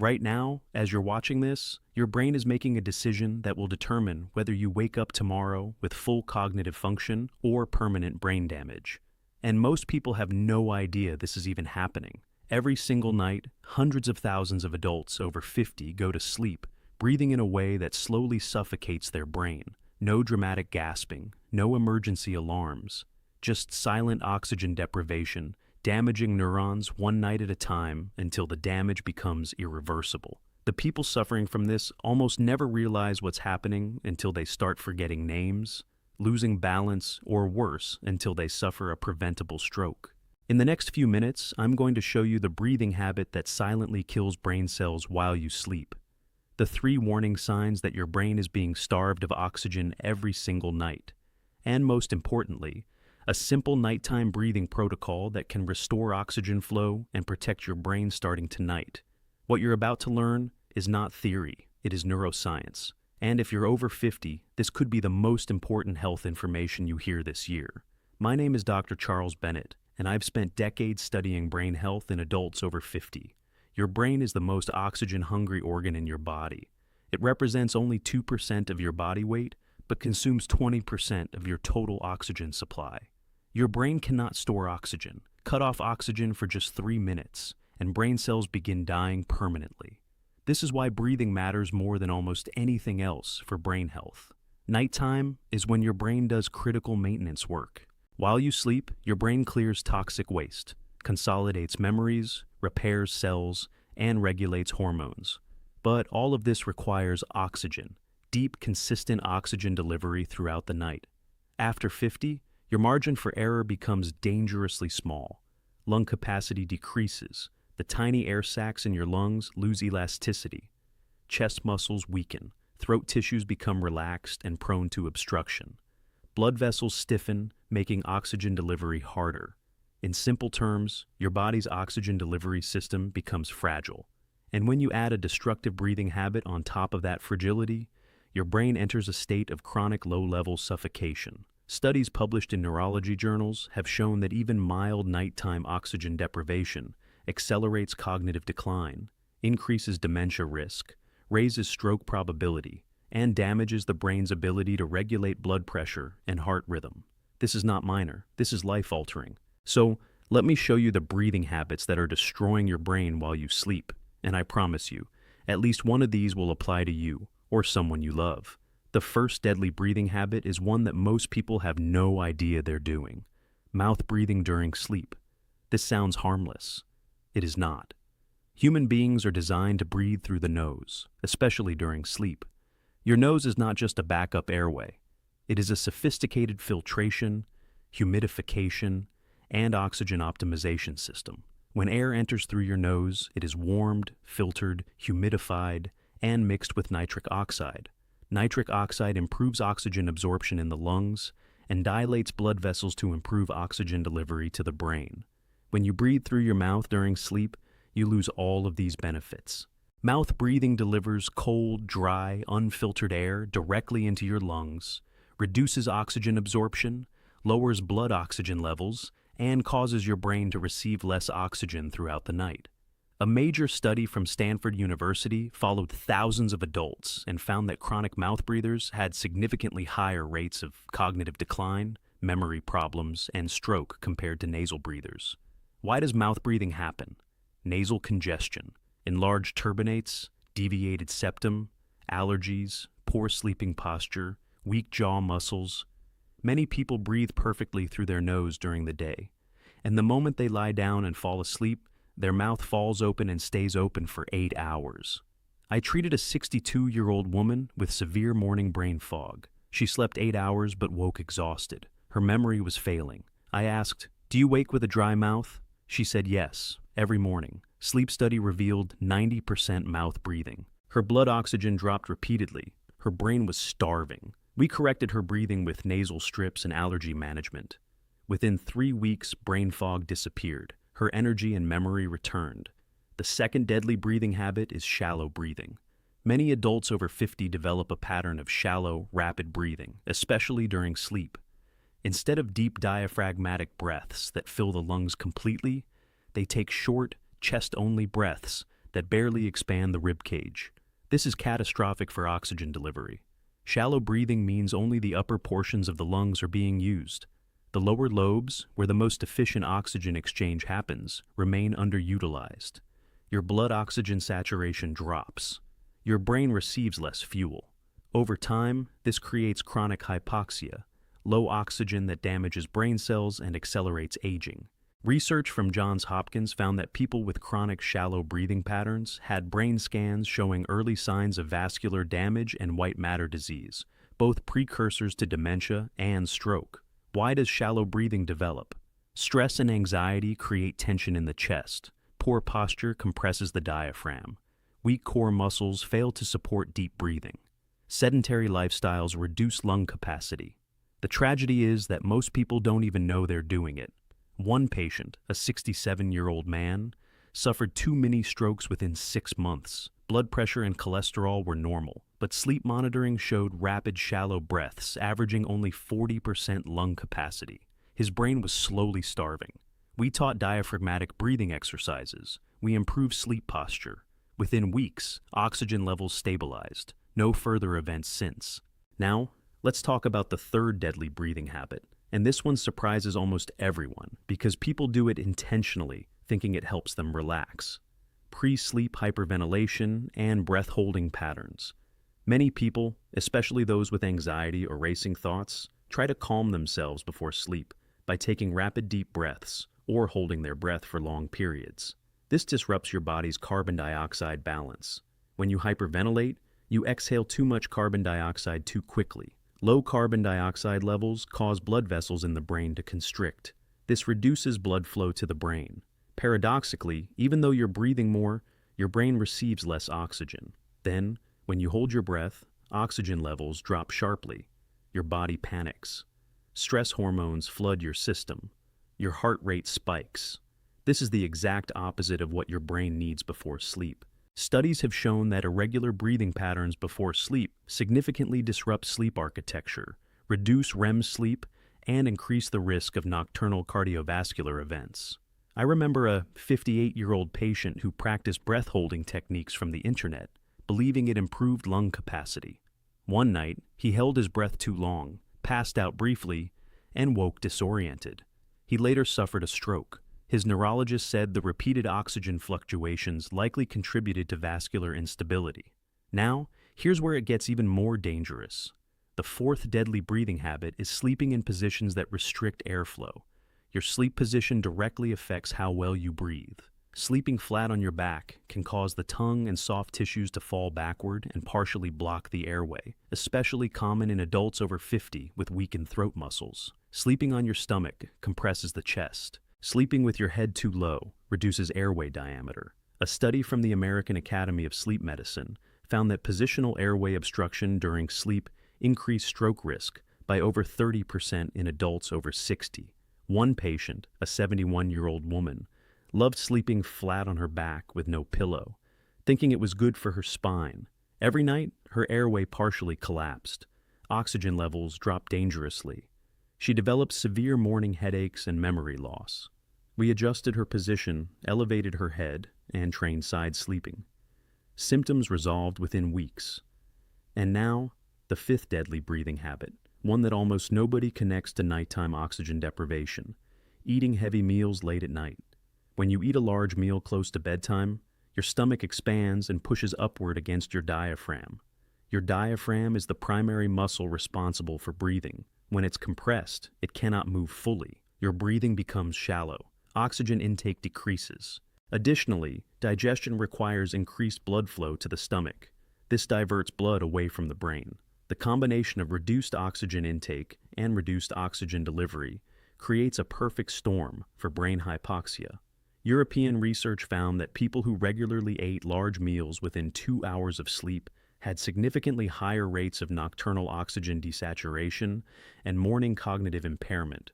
Right now, as you're watching this, your brain is making a decision that will determine whether you wake up tomorrow with full cognitive function or permanent brain damage. And most people have no idea this is even happening. Every single night, hundreds of thousands of adults over 50 go to sleep, breathing in a way that slowly suffocates their brain. No dramatic gasping, no emergency alarms, just silent oxygen deprivation, damaging neurons one night at a time until the damage becomes irreversible. The people suffering from this almost never realize what's happening until they start forgetting names, losing balance, or worse, until they suffer a preventable stroke. In the next few minutes, I'm going to show you the breathing habit that silently kills brain cells while you sleep. The 3 warning signs that your brain is being starved of oxygen every single night. And most importantly, a simple nighttime breathing protocol that can restore oxygen flow and protect your brain starting tonight. What you're about to learn is not theory, it is neuroscience. And if you're over 50, this could be the most important health information you hear this year. My name is Dr. Charles Bennett, and I've spent decades studying brain health in adults over 50. Your brain is the most oxygen-hungry organ in your body. It represents only 2% of your body weight, but consumes 20% of your total oxygen supply. Your brain cannot store oxygen. Cut off oxygen for just 3 minutes, and brain cells begin dying permanently. This is why breathing matters more than almost anything else for brain health. Nighttime is when your brain does critical maintenance work. While you sleep, your brain clears toxic waste, consolidates memories, repairs cells, and regulates hormones. But all of this requires oxygen, deep, consistent oxygen delivery throughout the night. After 50, your margin for error becomes dangerously small. Lung capacity decreases. The tiny air sacs in your lungs lose elasticity. Chest muscles weaken. Throat tissues become relaxed and prone to obstruction. Blood vessels stiffen, making oxygen delivery harder. In simple terms, your body's oxygen delivery system becomes fragile. And when you add a destructive breathing habit on top of that fragility, your brain enters a state of chronic low-level suffocation. Studies published in neurology journals have shown that even mild nighttime oxygen deprivation accelerates cognitive decline, increases dementia risk, raises stroke probability, and damages the brain's ability to regulate blood pressure and heart rhythm. This is not minor, this is life-altering. So, let me show you the breathing habits that are destroying your brain while you sleep, and I promise you, at least one of these will apply to you or someone you love. The first deadly breathing habit is one that most people have no idea they're doing: mouth breathing during sleep. This sounds harmless. It is not. Human beings are designed to breathe through the nose, especially during sleep. Your nose is not just a backup airway. It is a sophisticated filtration, humidification, and oxygen optimization system. When air enters through your nose, it is warmed, filtered, humidified, and mixed with nitric oxide. Nitric oxide improves oxygen absorption in the lungs and dilates blood vessels to improve oxygen delivery to the brain. When you breathe through your mouth during sleep, you lose all of these benefits. Mouth breathing delivers cold, dry, unfiltered air directly into your lungs, reduces oxygen absorption, lowers blood oxygen levels, and causes your brain to receive less oxygen throughout the night. A major study from Stanford University followed thousands of adults and found that chronic mouth breathers had significantly higher rates of cognitive decline, memory problems, and stroke compared to nasal breathers. Why does mouth breathing happen? Nasal congestion, enlarged turbinates, deviated septum, allergies, poor sleeping posture, weak jaw muscles. Many people breathe perfectly through their nose during the day, and the moment they lie down and fall asleep, their mouth falls open and stays open for 8 hours. I treated a 62-year-old woman with severe morning brain fog. She slept 8 hours but woke exhausted. Her memory was failing. I asked, "Do you wake with a dry mouth?" She said yes, every morning. Sleep study revealed 90% mouth breathing. Her blood oxygen dropped repeatedly. Her brain was starving. We corrected her breathing with nasal strips and allergy management. Within 3 weeks, brain fog disappeared. Her energy and memory returned. The second deadly breathing habit is shallow breathing. Many adults over 50 develop a pattern of shallow, rapid breathing, especially during sleep. Instead of deep diaphragmatic breaths that fill the lungs completely, they take short, chest-only breaths that barely expand the rib cage. This is catastrophic for oxygen delivery. Shallow breathing means only the upper portions of the lungs are being used. The lower lobes, where the most efficient oxygen exchange happens, remain underutilized. Your blood oxygen saturation drops. Your brain receives less fuel. Over time, this creates chronic hypoxia, low oxygen that damages brain cells and accelerates aging. Research from Johns Hopkins found that people with chronic shallow breathing patterns had brain scans showing early signs of vascular damage and white matter disease, both precursors to dementia and stroke. Why does shallow breathing develop? Stress and anxiety create tension in the chest. Poor posture compresses the diaphragm. Weak core muscles fail to support deep breathing. Sedentary lifestyles reduce lung capacity. The tragedy is that most people don't even know they're doing it. One patient, a 67-year-old man, suffered 2 mini strokes within 6 months. Blood pressure and cholesterol were normal, but sleep monitoring showed rapid shallow breaths, averaging only 40% lung capacity. His brain was slowly starving. We taught diaphragmatic breathing exercises. We improved sleep posture. Within weeks, oxygen levels stabilized. No further events since. Now, let's talk about the third deadly breathing habit. And this one surprises almost everyone because people do it intentionally, thinking it helps them relax. Pre-sleep hyperventilation and breath-holding patterns. Many people, especially those with anxiety or racing thoughts, try to calm themselves before sleep by taking rapid deep breaths or holding their breath for long periods. This disrupts your body's carbon dioxide balance. When you hyperventilate, you exhale too much carbon dioxide too quickly. Low carbon dioxide levels cause blood vessels in the brain to constrict. This reduces blood flow to the brain. Paradoxically, even though you're breathing more, your brain receives less oxygen. Then, when you hold your breath, oxygen levels drop sharply. Your body panics. Stress hormones flood your system. Your heart rate spikes. This is the exact opposite of what your brain needs before sleep. Studies have shown that irregular breathing patterns before sleep significantly disrupt sleep architecture, reduce REM sleep, and increase the risk of nocturnal cardiovascular events. I remember a 58-year-old patient who practiced breath-holding techniques from the internet, believing it improved lung capacity. One night, he held his breath too long, passed out briefly, and woke disoriented. He later suffered a stroke. His neurologist said the repeated oxygen fluctuations likely contributed to vascular instability. Now, here's where it gets even more dangerous. The fourth deadly breathing habit is sleeping in positions that restrict airflow. Your sleep position directly affects how well you breathe. Sleeping flat on your back can cause the tongue and soft tissues to fall backward and partially block the airway, especially common in adults over 50 with weakened throat muscles. Sleeping on your stomach compresses the chest. Sleeping with your head too low reduces airway diameter. A study from the American Academy of Sleep Medicine found that positional airway obstruction during sleep increased stroke risk by over 30% in adults over 60. One patient, a 71-year-old woman, loved sleeping flat on her back with no pillow, thinking it was good for her spine. Every night, her airway partially collapsed. Oxygen levels dropped dangerously. She developed severe morning headaches and memory loss. We adjusted her position, elevated her head, and trained side sleeping. Symptoms resolved within weeks. And now, the fifth deadly breathing habit, one that almost nobody connects to nighttime oxygen deprivation: eating heavy meals late at night. When you eat a large meal close to bedtime, your stomach expands and pushes upward against your diaphragm. Your diaphragm is the primary muscle responsible for breathing. When it's compressed, it cannot move fully. Your breathing becomes shallow. Oxygen intake decreases. Additionally, digestion requires increased blood flow to the stomach. This diverts blood away from the brain. The combination of reduced oxygen intake and reduced oxygen delivery creates a perfect storm for brain hypoxia. European research found that people who regularly ate large meals within 2 hours of sleep had significantly higher rates of nocturnal oxygen desaturation and morning cognitive impairment.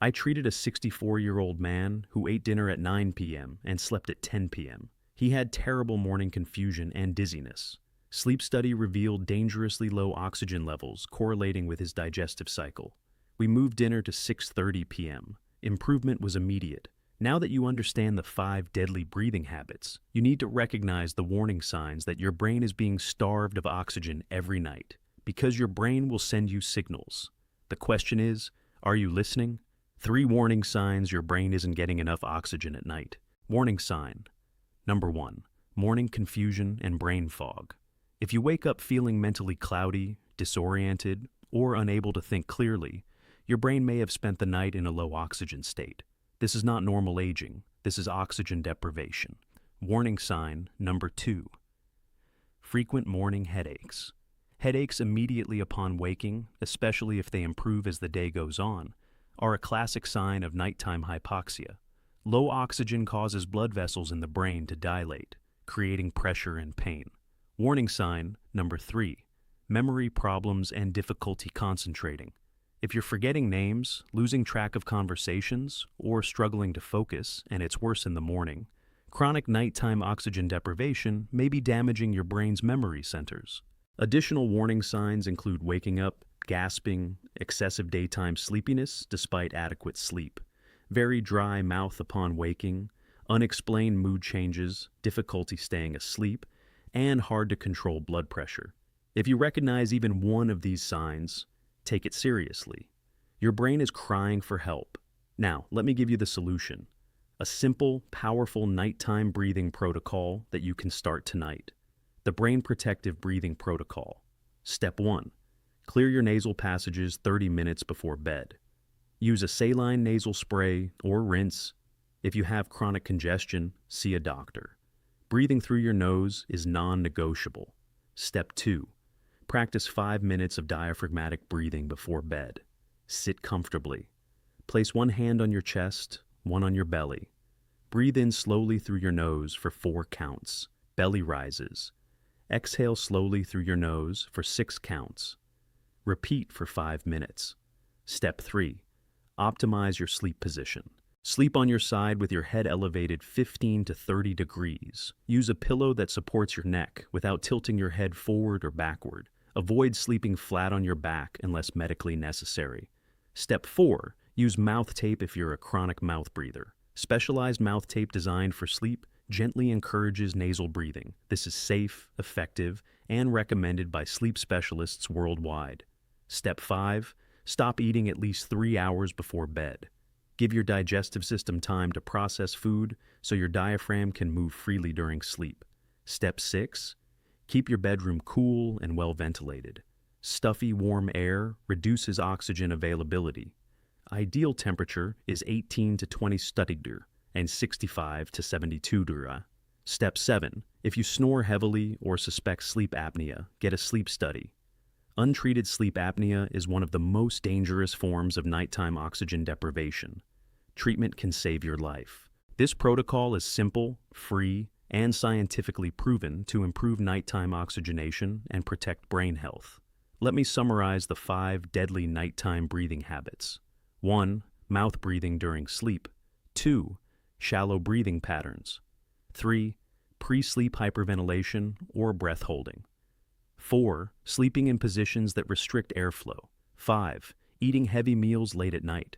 I treated a 64-year-old man who ate dinner at 9 p.m. and slept at 10 p.m. He had terrible morning confusion and dizziness. Sleep study revealed dangerously low oxygen levels correlating with his digestive cycle. We moved dinner to 6:30 p.m. Improvement was immediate. Now that you understand the 5 deadly breathing habits, you need to recognize the warning signs that your brain is being starved of oxygen every night, because your brain will send you signals. The question is, are you listening? 3 warning signs your brain isn't getting enough oxygen at night. Warning sign. Number 1. Morning confusion and brain fog. If you wake up feeling mentally cloudy, disoriented, or unable to think clearly, your brain may have spent the night in a low oxygen state. This is not normal aging. This is oxygen deprivation. Warning sign number 2. Frequent morning headaches. Headaches immediately upon waking, especially if they improve as the day goes on, are a classic sign of nighttime hypoxia. Low oxygen causes blood vessels in the brain to dilate, creating pressure and pain. Warning sign number 3. Memory problems and difficulty concentrating. If you're forgetting names, losing track of conversations, or struggling to focus, and it's worse in the morning, chronic nighttime oxygen deprivation may be damaging your brain's memory centers. Additional warning signs include waking up, gasping, excessive daytime sleepiness despite adequate sleep, very dry mouth upon waking, unexplained mood changes, difficulty staying asleep, and hard-to-control blood pressure. If you recognize even one of these signs, take it seriously. Your brain is crying for help. Now, let me give you the solution. A simple, powerful nighttime breathing protocol that you can start tonight. The Brain Protective Breathing Protocol. Step 1. Clear your nasal passages 30 minutes before bed. Use a saline nasal spray or rinse. If you have chronic congestion, see a doctor. Breathing through your nose is non-negotiable. Step 2. Practice 5 minutes of diaphragmatic breathing before bed. Sit comfortably. Place one hand on your chest, one on your belly. Breathe in slowly through your nose for 4 counts. Belly rises. Exhale slowly through your nose for 6 counts. Repeat for 5 minutes. Step 3. Optimize your sleep position. Sleep on your side with your head elevated 15 to 30 degrees. Use a pillow that supports your neck without tilting your head forward or backward. Avoid sleeping flat on your back unless medically necessary. Step 4. Use mouth tape if you're a chronic mouth breather. Specialized mouth tape designed for sleep gently encourages nasal breathing. This is safe, effective, and recommended by sleep specialists worldwide. Step 5. Stop eating at least 3 hours before bed. Give your digestive system time to process food so your diaphragm can move freely during sleep. Step 6. Keep your bedroom cool and well ventilated. Stuffy, warm air reduces oxygen availability. Ideal temperature is 18 to 20 stuttiger and 65 to 72 dura. Step 7. If you snore heavily or suspect sleep apnea, get a sleep study. Untreated sleep apnea is one of the most dangerous forms of nighttime oxygen deprivation. Treatment can save your life. This protocol is simple, free, and scientifically proven to improve nighttime oxygenation and protect brain health. Let me summarize the 5 deadly nighttime breathing habits. 1. Mouth breathing during sleep. 2. Shallow breathing patterns. 3. Pre-sleep hyperventilation or breath holding. 4. Sleeping in positions that restrict airflow. 5. Eating heavy meals late at night.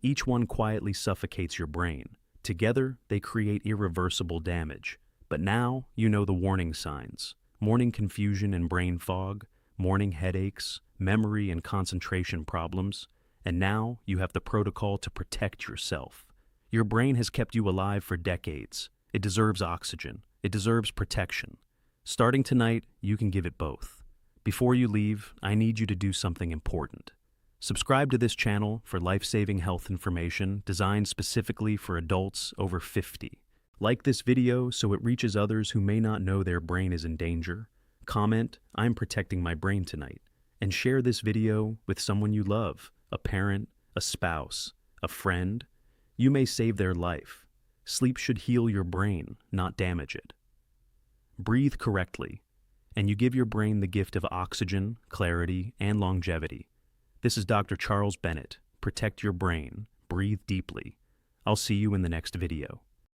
Each one quietly suffocates your brain. Together, they create irreversible damage. But now you know the warning signs: morning confusion and brain fog, morning headaches, memory and concentration problems, and now you have the protocol to protect yourself. Your brain has kept you alive for decades. It deserves oxygen. It deserves protection. Starting tonight, you can give it both. Before you leave, I need you to do something important. Subscribe to this channel for life-saving health information designed specifically for adults over 50. Like this video so it reaches others who may not know their brain is in danger. Comment, "I'm protecting my brain tonight," and share this video with someone you love, a parent, a spouse, a friend. You may save their life. Sleep should heal your brain, not damage it. Breathe correctly, and you give your brain the gift of oxygen, clarity, and longevity. This is Dr. Charles Bennett. Protect your brain. Breathe deeply. I'll see you in the next video.